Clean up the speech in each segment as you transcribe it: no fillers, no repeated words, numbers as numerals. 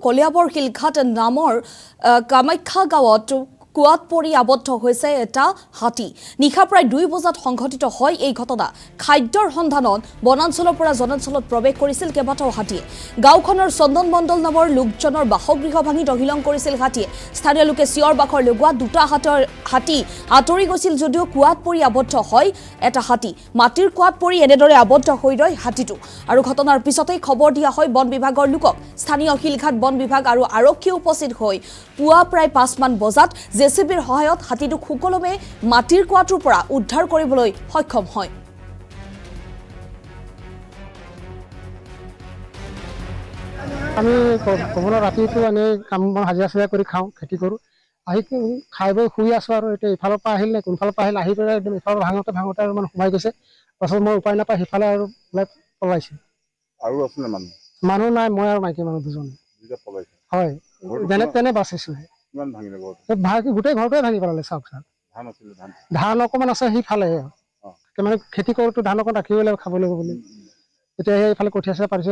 কলিয়াবৰ শিলঘাট নামৰ কামাখ্যা গাঁৱত কুয়াত পৰি আবদ্ধ হৈছে এটা হাতী। নিশা প্ৰায় 2 বজাত সংঘটিত হয় এই ঘটনা। খাদ্যৰ সন্ধানত বনাঞ্চলৰ পৰা জনাঞ্চলত প্ৰৱেশ কৰিছিল কেইবাটাও হাতীয়ে। গাঁওখনৰ চন্দন মণ্ডল নামৰ লোকজনৰ বাসগৃহ ভাঙি তহিলং কৰিছিল হাতীয়ে। স্থানীয় লোকে চিঞৰ বাখৰ লগোৱা দুটা হাতী আঁতৰি গৈছিল যদিও কুয়াত পৰি আবদ্ধ হয় এটা হাতী। মাটিৰ কুয়াত পৰি এনেদৰে আবদ্ধ হৈ ৰয় হাতীটো। আৰু ঘটনাৰ পিছতেই খবৰ দিয়া হয় বন বিভাগৰ লোকক। স্থানীয় শিলঘাট বন বিভাগ আৰু আৰক্ষী উপস্থিত হৈ পুৱা প্ৰায় 5 মান বজাত জেচিবিৰ সহায়ত হাতীটোক সুকলমে মাটিৰ কুয়াটোৰ পৰা উদ্ধাৰ কৰিবলৈ সক্ষম হয়। আমি কমলা ৰাতিটো এনেই কাম হাজিৰা চাজিৰা কৰি খাওঁ, খেতি কৰোঁ। আহি খাই বৈ শুই আছোঁ আৰু এতিয়া ইফালৰ পৰা আহিল নে কোনফালৰ পৰা আহিল, আহি পেলাই একদম ইফালৰ ভাঙোতে আৰু মানে সোমাই গৈছে। পাছত মই উপায় নাপাই সিফালে আৰু পলাইছে। আৰু আছিলে মানুহ নাই, মই আৰু মাইকী মানুহ দুজনে। হয়, যেনে তেনে বাচিছোঁ। গোটেই ঘৰটোৱে ভাঙি পেলালে। চাওক ধান অকণমান আছে সিফালে, মানে খেতি কৰোঁতো ধান অকণ ৰাখিব লাগিব খাব লাগিব বুলি। এতিয়া সেইফালে কঠীয়া চঠীয়া পাৰিছে,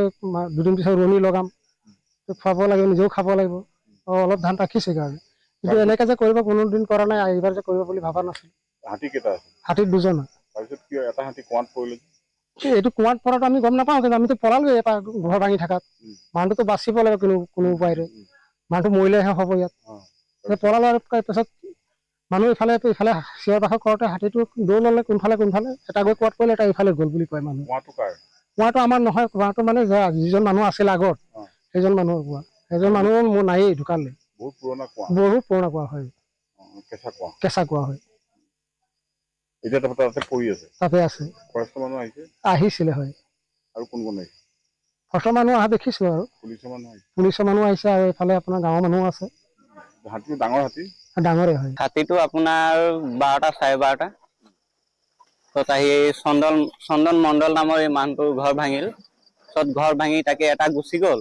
2 দিন পিছত ৰোৱনী লগাম, খুৱাব লাগিব, নিজেও খাব লাগিব। অলপ ধান ৰাখিছে কাৰণে, কিন্তু এনেকে যে কৰিব কোনোদিন কৰা নাই, এইবাৰ যে কৰিব বুলি ভবা নাছিল। হাতী কেইটা আছে? হাতী 2জন। তাৰপিছত কিয় এটা হাতী কুঁৱাত পৰিলে? এইটো কুঁৱাত পৰাটো আমি গম নাপাওঁ, কিন্তু আমিতো পলালোৱে এবাৰ ঘৰ ভাঙি থাকাত। মানুহটোতো বাচিব লাগিব কোনো উপায়েৰে, মানুহটো মৰিলেহে হ'ব ইয়াত। পলালো আৰু তাৰপিছত মানুহ ইফালে চিঞৰ বাখৰ কৰোঁতে হাতীটো দৌৰ ল'লে কোনফালে এটা গৈ কুঁৱাত পৰিলে, এটা ইফালে গ'ল বুলি কয় মানুহ। কুঁৱাটো আমাৰ নহয়, কুঁৱাটো মানে যিজন মানুহ আছিল আগত সেইজন মানুহৰ কুঁৱা। সেইজন মানুহ মোৰ নায়েই, ঢুকালে। বহুত পুৰণা কুঁৱা হয়, কেঁচা কুঁৱা হয়। এতিয়া তাতে পৰি আছে? তাতে আছে। ফৰেষ্টৰ মানুহ আহিছিলে হয়। আৰু কোন আহিছে? ফৰেষ্টৰ মানুহ অহা দেখিছোঁ আৰু পুলিচৰ মানুহ আহিছে আৰু এইফালে আপোনাৰ গাঁৱৰ মানুহো আছে। হাতীটো ডাঙৰ হাতী? ডাঙৰে হয়। হাতীটো আপোনাৰ 12টা 12:30 তাত আহি চন্দন মণ্ডল নামৰ এই মানুহটোৰ ঘৰ ভাঙিল। ঘৰ ভাঙি তাকে এটা গুচি গ'ল,